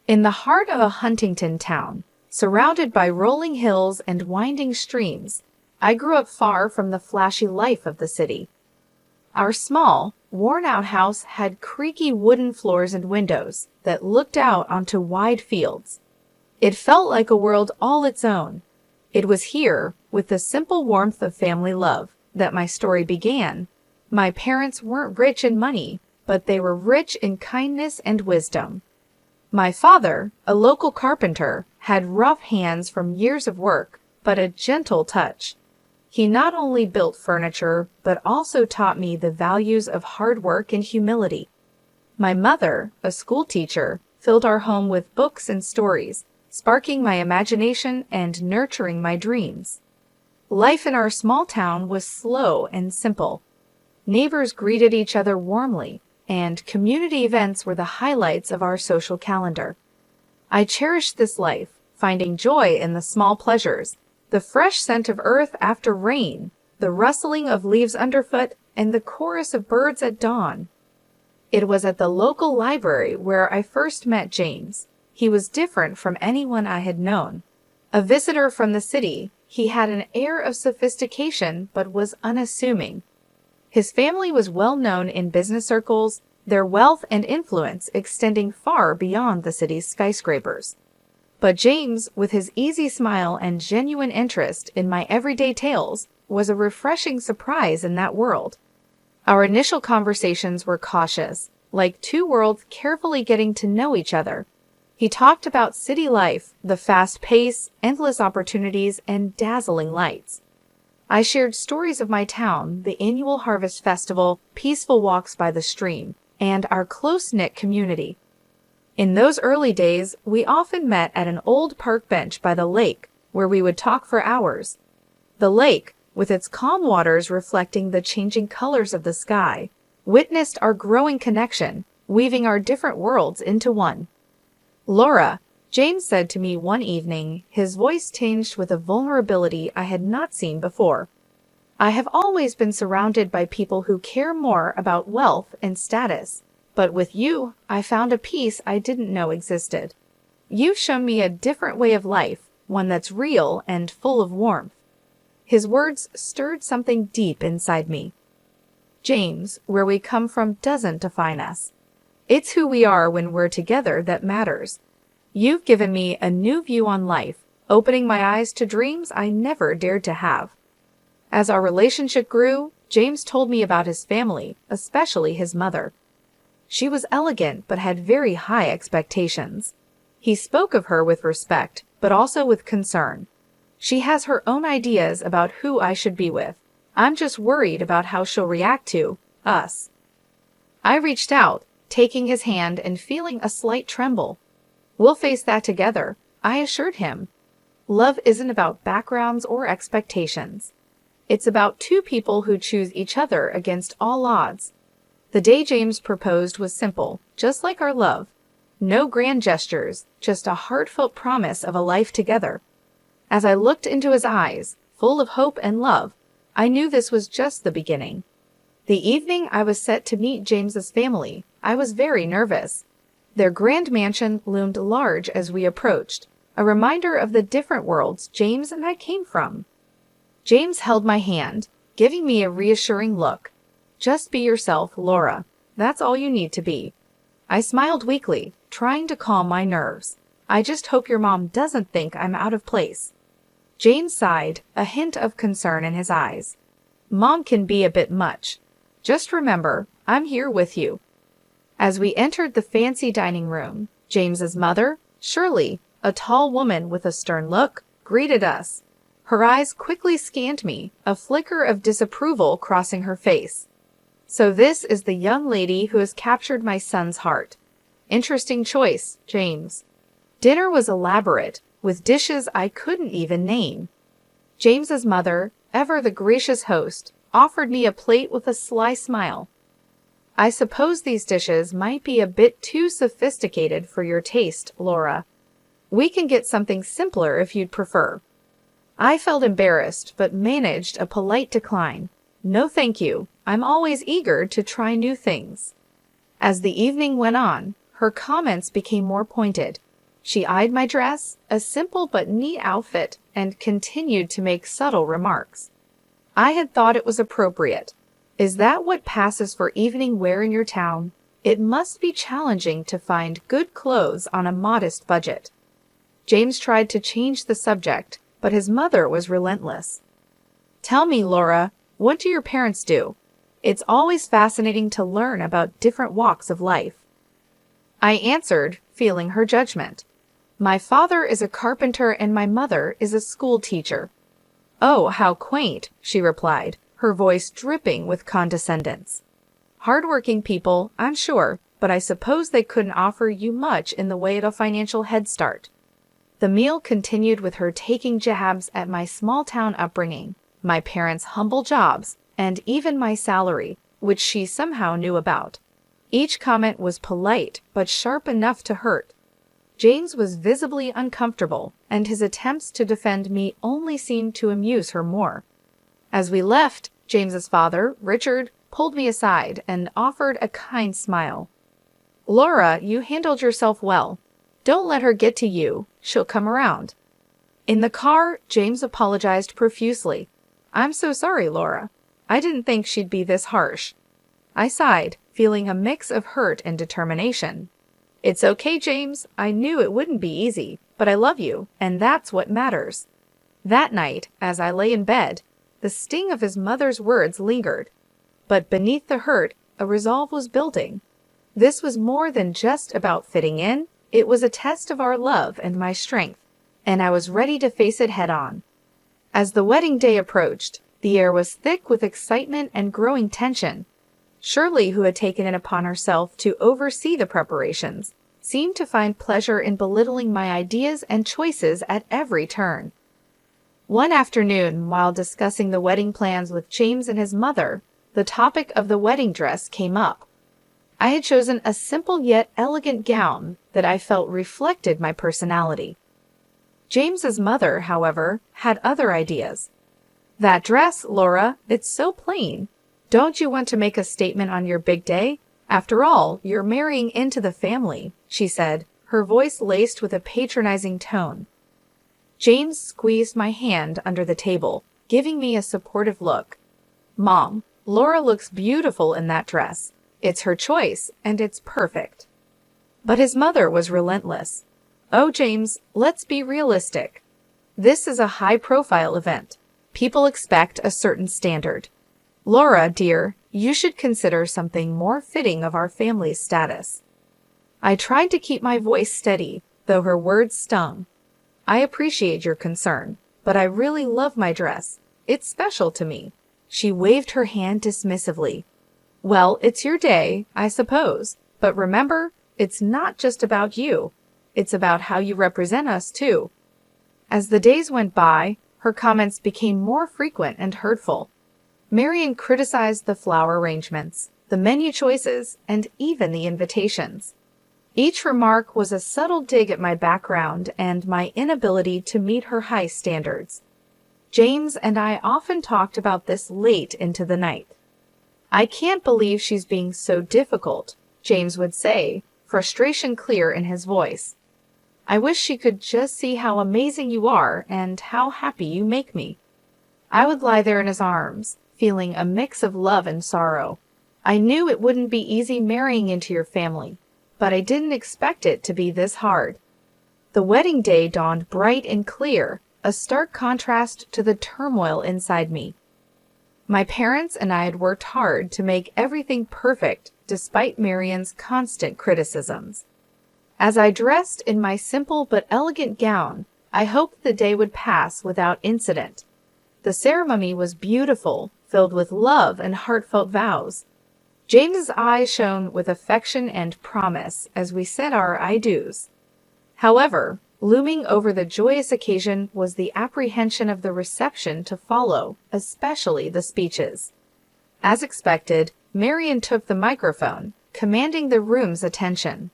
In the heart of a Huntington town, surrounded by rolling hills and winding streams, I grew up far from the flashy life of the city. Our small, worn-out house had creaky wooden floors and windows that looked out onto wide fields. It felt like a world all its own. It was here, with the simple warmth of family love, that my story began. My parents weren't rich in money, but they were rich in kindness and wisdom. My father, a local carpenter, had rough hands from years of work, but a gentle touch. He not only built furniture, but also taught me the values of hard work and humility. My mother, a school teacher, filled our home with books and stories, sparking my imagination and nurturing my dreams. Life in our small town was slow and simple. Neighbors greeted each other warmly, and community events were the highlights of our social calendar. I cherished this life, finding joy in the small pleasures, the fresh scent of earth after rain, the rustling of leaves underfoot, and the chorus of birds at dawn. It was at the local library where I first met James. He was different from anyone I had known. A visitor from the city, he had an air of sophistication but was unassuming. His family was well known in business circles, their wealth and influence extending far beyond the city's skyscrapers. But James, with his easy smile and genuine interest in my everyday tales, was a refreshing surprise in that world. Our initial conversations were cautious, like two worlds carefully getting to know each other. He talked about city life, the fast pace, endless opportunities, and dazzling lights. I shared stories of my town, the annual harvest festival, peaceful walks by the stream, and our close-knit community. In those early days, we often met at an old park bench by the lake, where we would talk for hours. The lake, with its calm waters reflecting the changing colors of the sky, witnessed our growing connection, weaving our different worlds into one. "Laura," James said to me one evening, his voice tinged with a vulnerability I had not seen before. "I have always been surrounded by people who care more about wealth and status, but with you, I found a peace I didn't know existed. You've shown me a different way of life, one that's real and full of warmth." His words stirred something deep inside me. James, where we come from doesn't define us. It's who we are when we're together that matters. You've given me a new view on life, opening my eyes to dreams I never dared to have. As our relationship grew, James told me about his family, especially his mother. She was elegant but had very high expectations. He spoke of her with respect, but also with concern. "She has her own ideas about who I should be with. I'm just worried about how she'll react to us." I reached out, taking his hand and feeling a slight tremble. "We'll face that together," I assured him. Love isn't about backgrounds or expectations. It's about two people who choose each other against all odds. The day James proposed was simple, just like our love. No grand gestures, just a heartfelt promise of a life together. As I looked into his eyes, full of hope and love, I knew this was just the beginning. The evening I was set to meet James's family, I was very nervous. Their grand mansion loomed large as we approached, a reminder of the different worlds James and I came from. James held my hand, giving me a reassuring look. "Just be yourself, Laura. That's all you need to be." I smiled weakly, trying to calm my nerves. "I just hope your mom doesn't think I'm out of place." James sighed, a hint of concern in his eyes. "Mom can be a bit much. Just remember, I'm here with you." As we entered the fancy dining room, James's mother, Shirley, a tall woman with a stern look, greeted us. Her eyes quickly scanned me, a flicker of disapproval crossing her face. "So this is the young lady who has captured my son's heart. Interesting choice, James." Dinner was elaborate, with dishes I couldn't even name. James's mother, ever the gracious host, offered me a plate with a sly smile. "I suppose these dishes might be a bit too sophisticated for your taste, Laura. We can get something simpler if you'd prefer." I felt embarrassed, but managed a polite decline. "No thank you. I'm always eager to try new things." As the evening went on, her comments became more pointed. She eyed my dress, a simple but neat outfit, and continued to make subtle remarks. I had thought it was appropriate. Is that what passes for evening wear in your town? It must be challenging to find good clothes on a modest budget. James tried to change the subject, but his mother was relentless. Tell me, Laura, what do your parents do? It's always fascinating to learn about different walks of life. I answered, feeling her judgment. My father is a carpenter and my mother is a school teacher. Oh, how quaint, she replied, her voice dripping with condescendence. Hard-working people, I'm sure, but I suppose they couldn't offer you much in the way of a financial head start. The meal continued with her taking jabs at my small-town upbringing, my parents' humble jobs, and even my salary, which she somehow knew about. Each comment was polite, but sharp enough to hurt. James was visibly uncomfortable, and his attempts to defend me only seemed to amuse her more. As we left, James's father, Richard, pulled me aside and offered a kind smile. Laura, you handled yourself well. Don't let her get to you. She'll come around. In the car, James apologized profusely. I'm so sorry, Laura. I didn't think she'd be this harsh. I sighed, feeling a mix of hurt and determination. It's okay, James. I knew it wouldn't be easy, but I love you, and that's what matters. That night, as I lay in bed, the sting of his mother's words lingered. But beneath the hurt, a resolve was building. This was more than just about fitting in. It was a test of our love and my strength, and I was ready to face it head-on. As the wedding day approached, the air was thick with excitement and growing tension. Shirley, who had taken it upon herself to oversee the preparations, seemed to find pleasure in belittling my ideas and choices at every turn. One afternoon, while discussing the wedding plans with James and his mother, the topic of the wedding dress came up. I had chosen a simple yet elegant gown that I felt reflected my personality. James's mother, however, had other ideas. That dress, Laura, it's so plain. Don't you want to make a statement on your big day? After all, you're marrying into the family, she said, her voice laced with a patronizing tone. James squeezed my hand under the table, giving me a supportive look. Mom, Laura looks beautiful in that dress. It's her choice, and it's perfect. But his mother was relentless. Oh, James, let's be realistic. This is a high-profile event. People expect a certain standard. Laura, dear, you should consider something more fitting of our family's status. I tried to keep my voice steady, though her words stung. I appreciate your concern, but I really love my dress. It's special to me. She waved her hand dismissively. Well, it's your day, I suppose, but remember, it's not just about you. It's about how you represent us, too. As the days went by, her comments became more frequent and hurtful. Marian criticized the flower arrangements, the menu choices, and even the invitations. Each remark was a subtle dig at my background and my inability to meet her high standards. James and I often talked about this late into the night. I can't believe she's being so difficult, James would say, frustration clear in his voice. I wish she could just see how amazing you are and how happy you make me. I would lie there in his arms, feeling a mix of love and sorrow. I knew it wouldn't be easy marrying into your family, but I didn't expect it to be this hard. The wedding day dawned bright and clear, a stark contrast to the turmoil inside me. My parents and I had worked hard to make everything perfect despite Marian's constant criticisms. As I dressed in my simple but elegant gown, I hoped the day would pass without incident. The ceremony was beautiful, filled with love and heartfelt vows. James's eyes shone with affection and promise as we said our I do's. However, looming over the joyous occasion was the apprehension of the reception to follow, especially the speeches. As expected, Marian took the microphone, commanding the room's attention.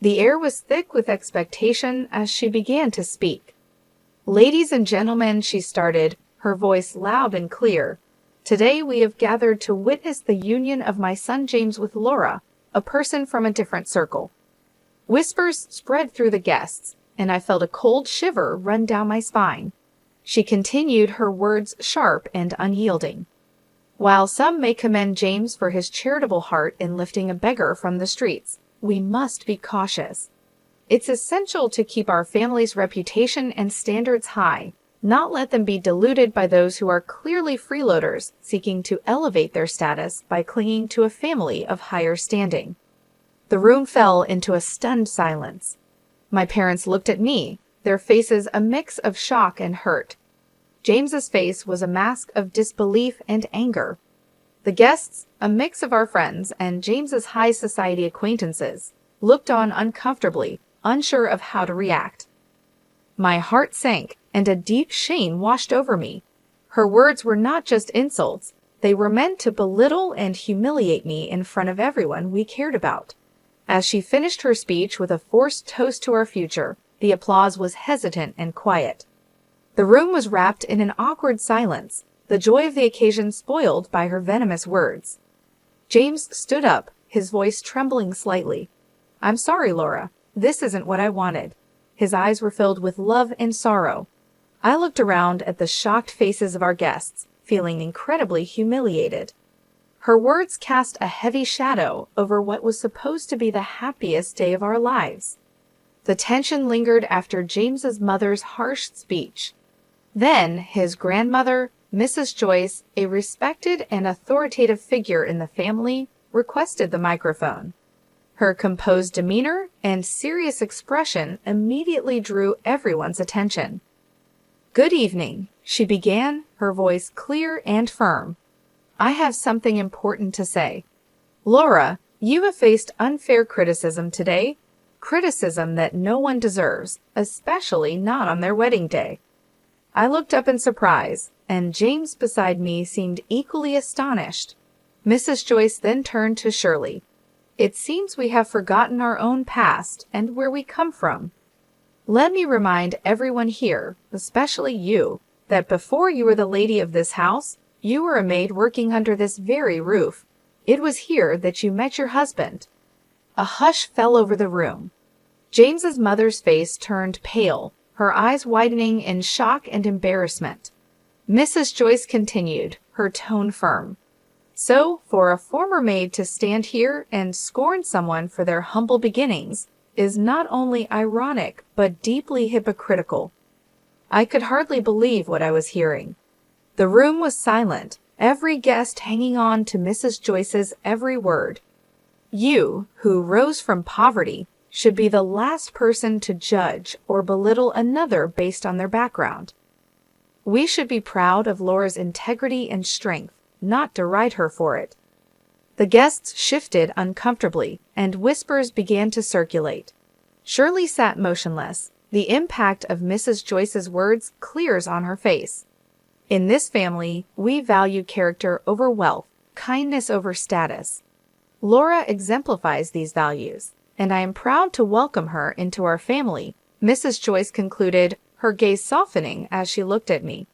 The air was thick with expectation as she began to speak. Ladies and gentlemen, she started, her voice loud and clear. Today we have gathered to witness the union of my son James with Laura, a person from a different circle. Whispers spread through the guests, and I felt a cold shiver run down my spine. She continued, her words sharp and unyielding. While some may commend James for his charitable heart in lifting a beggar from the streets, we must be cautious. It's essential to keep our family's reputation and standards high, not let them be diluted by those who are clearly freeloaders seeking to elevate their status by clinging to a family of higher standing. The room fell into a stunned silence. My parents looked at me, their faces a mix of shock and hurt. James's face was a mask of disbelief and anger. The guests, a mix of our friends and James's high society acquaintances, looked on uncomfortably, unsure of how to react. My heart sank, and a deep shame washed over me. Her words were not just insults, they were meant to belittle and humiliate me in front of everyone we cared about. As she finished her speech with a forced toast to our future, the applause was hesitant and quiet. The room was wrapped in an awkward silence, the joy of the occasion spoiled by her venomous words. James stood up, his voice trembling slightly. "I'm sorry, Laura. This isn't what I wanted." His eyes were filled with love and sorrow. I looked around at the shocked faces of our guests, feeling incredibly humiliated. Her words cast a heavy shadow over what was supposed to be the happiest day of our lives. The tension lingered after James's mother's harsh speech. Then his grandmother, Mrs. Joyce, a respected and authoritative figure in the family, requested the microphone. Her composed demeanor and serious expression immediately drew everyone's attention. "Good evening," she began, her voice clear and firm. "I have something important to say. Laura, you have faced unfair criticism today, criticism that no one deserves, especially not on their wedding day." I looked up in surprise, and James beside me seemed equally astonished. Mrs. Joyce then turned to Shirley. "It seems we have forgotten our own past and where we come from. Let me remind everyone here, especially you, that before you were the lady of this house, you were a maid working under this very roof. It was here that you met your husband." A hush fell over the room. James's mother's face turned pale, her eyes widening in shock and embarrassment. Mrs. Joyce continued, her tone firm. "So, for a former maid to stand here and scorn someone for their humble beginnings is not only ironic, but deeply hypocritical." I could hardly believe what I was hearing. The room was silent, every guest hanging on to Mrs. Joyce's every word. You, who rose from poverty, should be the last person to judge or belittle another based on their background. We should be proud of Laura's integrity and strength, not deride her for it. The guests shifted uncomfortably, and whispers began to circulate. Shirley sat motionless, the impact of Mrs. Joyce's words clear on her face. In this family, we value character over wealth, kindness over status. Laura exemplifies these values, and I am proud to welcome her into our family, Mrs. Joyce concluded, her gaze softening as she looked at me.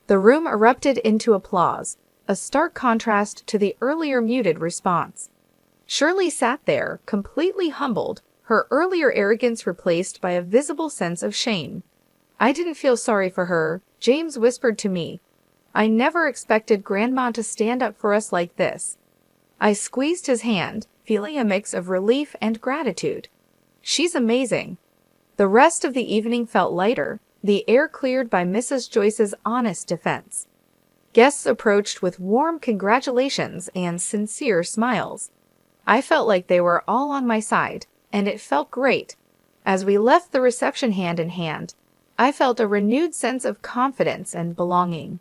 The room erupted into applause, a stark contrast to the earlier muted response. Shirley sat there, completely humbled, her earlier arrogance replaced by a visible sense of shame. I didn't feel sorry for her, James whispered to me. I never expected Grandma to stand up for us like this. I squeezed his hand, feeling a mix of relief and gratitude. She's amazing. The rest of the evening felt lighter, the air cleared by Mrs. Joyce's honest defense. Guests approached with warm congratulations and sincere smiles. I felt like they were all on my side, and it felt great. As we left the reception hand in hand, I felt a renewed sense of confidence and belonging.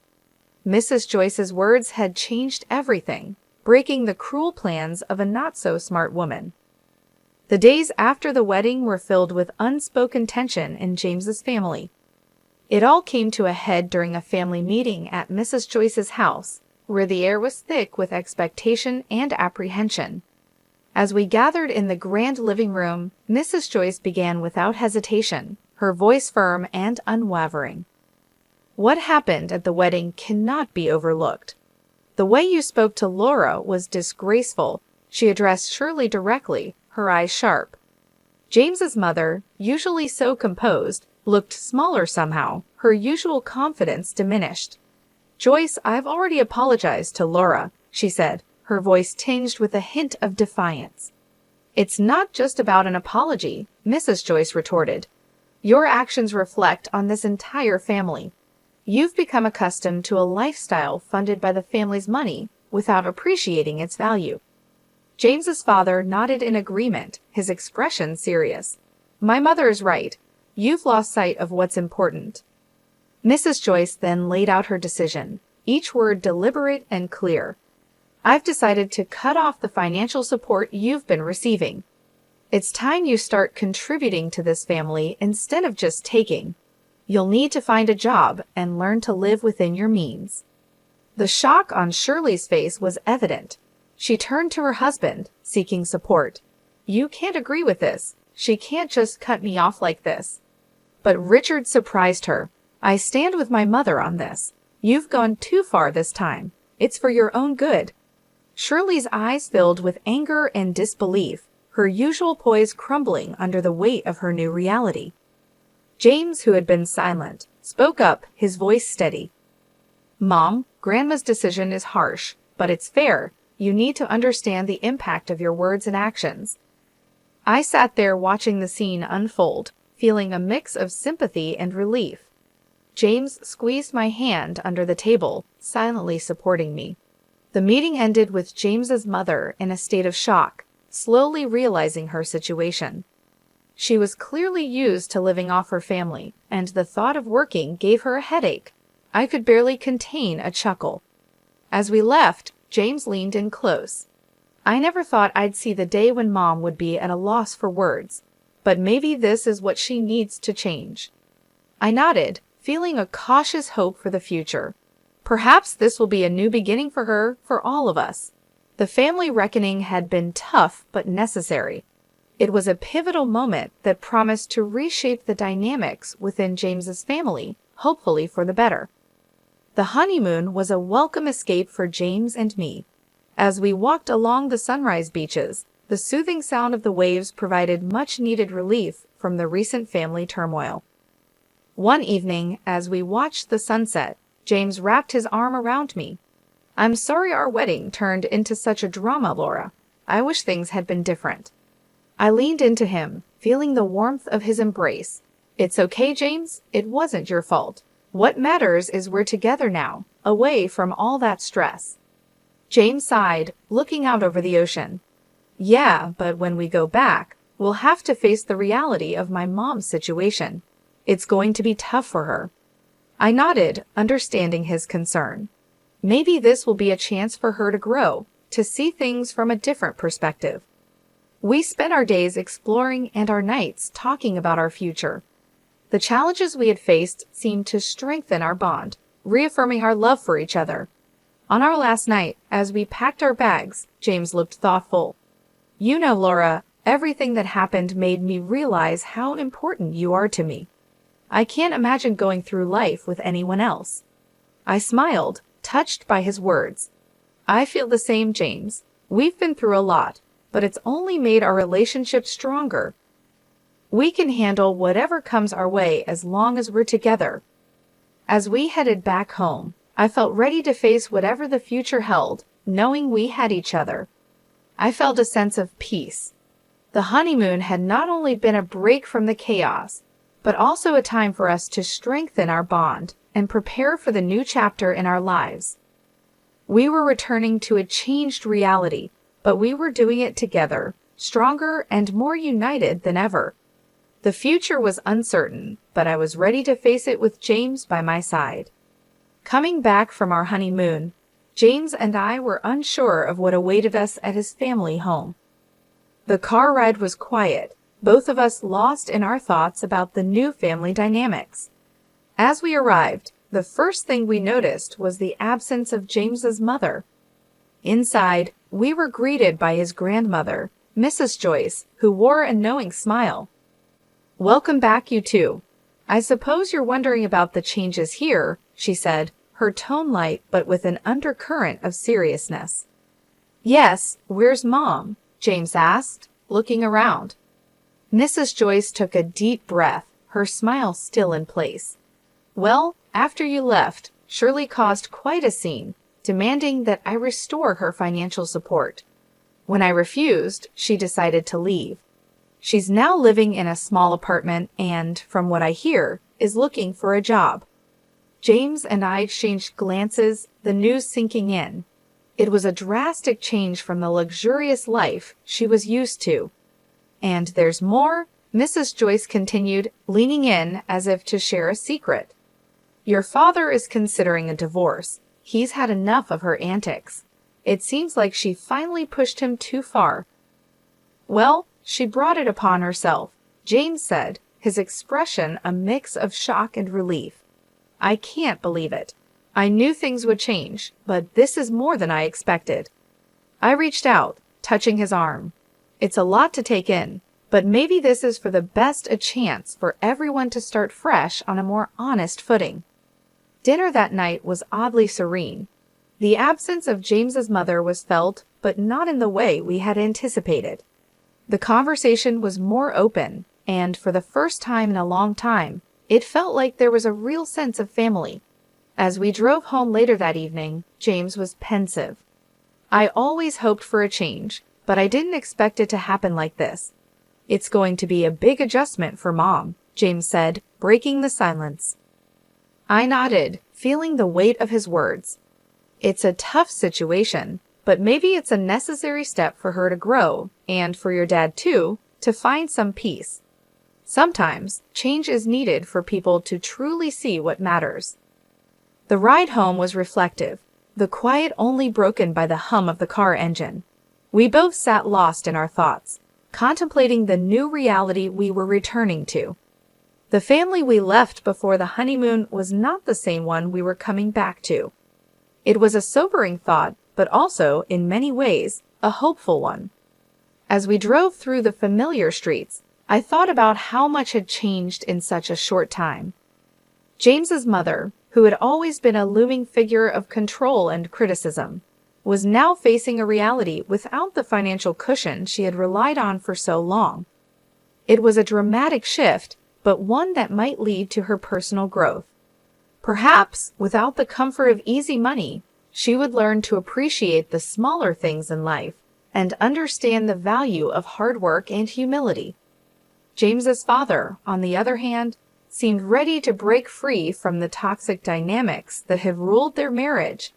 Mrs. Joyce's words had changed everything, breaking the cruel plans of a not-so-smart woman. The days after the wedding were filled with unspoken tension in James's family. It all came to a head during a family meeting at Mrs. Joyce's house, where the air was thick with expectation and apprehension. As we gathered in the grand living room, Mrs. Joyce began without hesitation, her voice firm and unwavering. "What happened at the wedding cannot be overlooked. The way you spoke to Laura was disgraceful," she addressed Shirley directly, her eyes sharp. James's mother, usually so composed, looked smaller somehow, her usual confidence diminished. "Joyce, I've already apologized to Laura," she said, her voice tinged with a hint of defiance. "It's not just about an apology," Mrs. Joyce retorted. "Your actions reflect on this entire family. You've become accustomed to a lifestyle funded by the family's money without appreciating its value." James's father nodded in agreement, his expression serious. "My mother is right. You've lost sight of what's important." Mrs. Joyce then laid out her decision, each word deliberate and clear. "I've decided to cut off the financial support you've been receiving. It's time you start contributing to this family instead of just taking. You'll need to find a job and learn to live within your means." The shock on Shirley's face was evident. She turned to her husband, seeking support. "You can't agree with this. She can't just cut me off like this." But Richard surprised her. "I stand with my mother on this. You've gone too far this time. It's for your own good." Shirley's eyes filled with anger and disbelief, her usual poise crumbling under the weight of her new reality. James, who had been silent, spoke up, his voice steady. "Mom, Grandma's decision is harsh, but it's fair. You need to understand the impact of your words and actions." I sat there watching the scene unfold, feeling a mix of sympathy and relief. James squeezed my hand under the table, silently supporting me. The meeting ended with James's mother in a state of shock, slowly realizing her situation. She was clearly used to living off her family, and the thought of working gave her a headache. I could barely contain a chuckle. As we left, James leaned in close. "I never thought I'd see the day when Mom would be at a loss for words, but maybe this is what she needs to change." I nodded, feeling a cautious hope for the future. Perhaps this will be a new beginning for her, for all of us. The family reckoning had been tough but necessary. It was a pivotal moment that promised to reshape the dynamics within James's family, hopefully for the better. The honeymoon was a welcome escape for James and me. As we walked along the sunrise beaches, the soothing sound of the waves provided much-needed relief from the recent family turmoil. One evening, as we watched the sunset, James wrapped his arm around me. "I'm sorry our wedding turned into such a drama, Laura. I wish things had been different." I leaned into him, feeling the warmth of his embrace. "It's okay, James. It wasn't your fault. What matters is we're together now, away from all that stress." James sighed, looking out over the ocean. "Yeah, but when we go back, we'll have to face the reality of my mom's situation. It's going to be tough for her." I nodded, understanding his concern. Maybe this will be a chance for her to grow, to see things from a different perspective. We spent our days exploring and our nights talking about our future. The challenges we had faced seemed to strengthen our bond, reaffirming our love for each other. On our last night, as we packed our bags, James looked thoughtful. "You know, Laura, everything that happened made me realize how important you are to me. I can't imagine going through life with anyone else." I smiled, touched by his words. "I feel the same, James. We've been through a lot, but it's only made our relationship stronger. We can handle whatever comes our way as long as we're together." As we headed back home, I felt ready to face whatever the future held, knowing we had each other. I felt a sense of peace. The honeymoon had not only been a break from the chaos, but also a time for us to strengthen our bond and prepare for the new chapter in our lives. We were returning to a changed reality, but we were doing it together, stronger and more united than ever. The future was uncertain, but I was ready to face it with James by my side. Coming back from our honeymoon, James and I were unsure of what awaited us at his family home. The car ride was quiet, both of us lost in our thoughts about the new family dynamics. As we arrived, the first thing we noticed was the absence of James's mother. Inside, we were greeted by his grandmother, Mrs. Joyce, who wore a knowing smile. "Welcome back, you two. I suppose you're wondering about the changes here," she said, her tone light but with an undercurrent of seriousness. "Yes, where's Mom?" James asked, looking around. Mrs. Joyce took a deep breath, her smile still in place. Well, after you left, Shirley caused quite a scene, demanding that I restore her financial support. When I refused, she decided to leave. She's now living in a small apartment and, from what I hear, is looking for a job. James and I exchanged glances, the news sinking in. It was a drastic change from the luxurious life she was used to. And there's more, Mrs. Joyce continued, leaning in as if to share a secret. Your father is considering a divorce. He's had enough of her antics. It seems like she finally pushed him too far. Well, she brought it upon herself, James said, his expression a mix of shock and relief. I can't believe it. I knew things would change, but this is more than I expected. I reached out, touching his arm. It's a lot to take in, but maybe this is for the best a chance for everyone to start fresh on a more honest footing. Dinner that night was oddly serene. The absence of James's mother was felt, but not in the way we had anticipated. The conversation was more open, and for the first time in a long time, it felt like there was a real sense of family. As we drove home later that evening, James was pensive. I always hoped for a change, but I didn't expect it to happen like this. It's going to be a big adjustment for Mom, James said, breaking the silence. I nodded, feeling the weight of his words. It's a tough situation, but maybe it's a necessary step for her to grow, and for your dad too, to find some peace. Sometimes, change is needed for people to truly see what matters. The ride home was reflective, the quiet only broken by the hum of the car engine. We both sat lost in our thoughts, contemplating the new reality we were returning to. The family we left before the honeymoon was not the same one we were coming back to. It was a sobering thought, but also, in many ways, a hopeful one. As we drove through the familiar streets, I thought about how much had changed in such a short time. James's mother, who had always been a looming figure of control and criticism, was now facing a reality without the financial cushion she had relied on for so long. It was a dramatic shift, but one that might lead to her personal growth. Perhaps, without the comfort of easy money, she would learn to appreciate the smaller things in life and understand the value of hard work and humility. James's father, on the other hand, seemed ready to break free from the toxic dynamics that had ruled their marriage.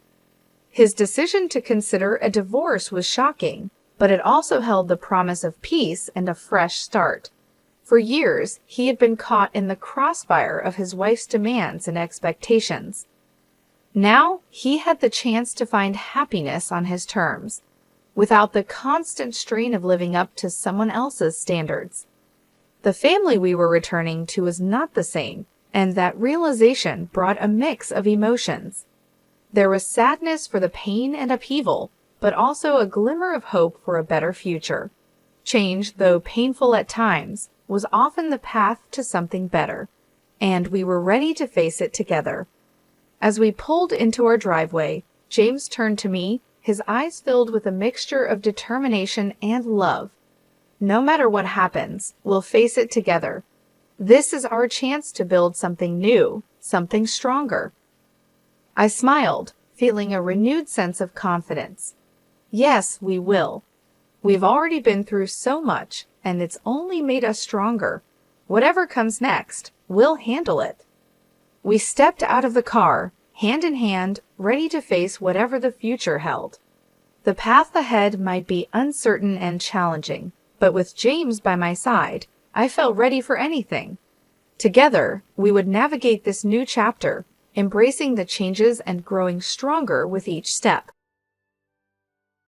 His decision to consider a divorce was shocking, but it also held the promise of peace and a fresh start. For years, he had been caught in the crossfire of his wife's demands and expectations. Now, he had the chance to find happiness on his terms, without the constant strain of living up to someone else's standards. The family we were returning to was not the same, and that realization brought a mix of emotions. There was sadness for the pain and upheaval, but also a glimmer of hope for a better future. Change, though painful at times, was often the path to something better, and we were ready to face it together. As we pulled into our driveway, James turned to me, his eyes filled with a mixture of determination and love. No matter what happens, we'll face it together. This is our chance to build something new, something stronger. I smiled, feeling a renewed sense of confidence. Yes, we will. We've already been through so much, and it's only made us stronger. Whatever comes next, we'll handle it. We stepped out of the car, hand in hand, ready to face whatever the future held. The path ahead might be uncertain and challenging, but with James by my side, I felt ready for anything. Together, we would navigate this new chapter, embracing the changes and growing stronger with each step.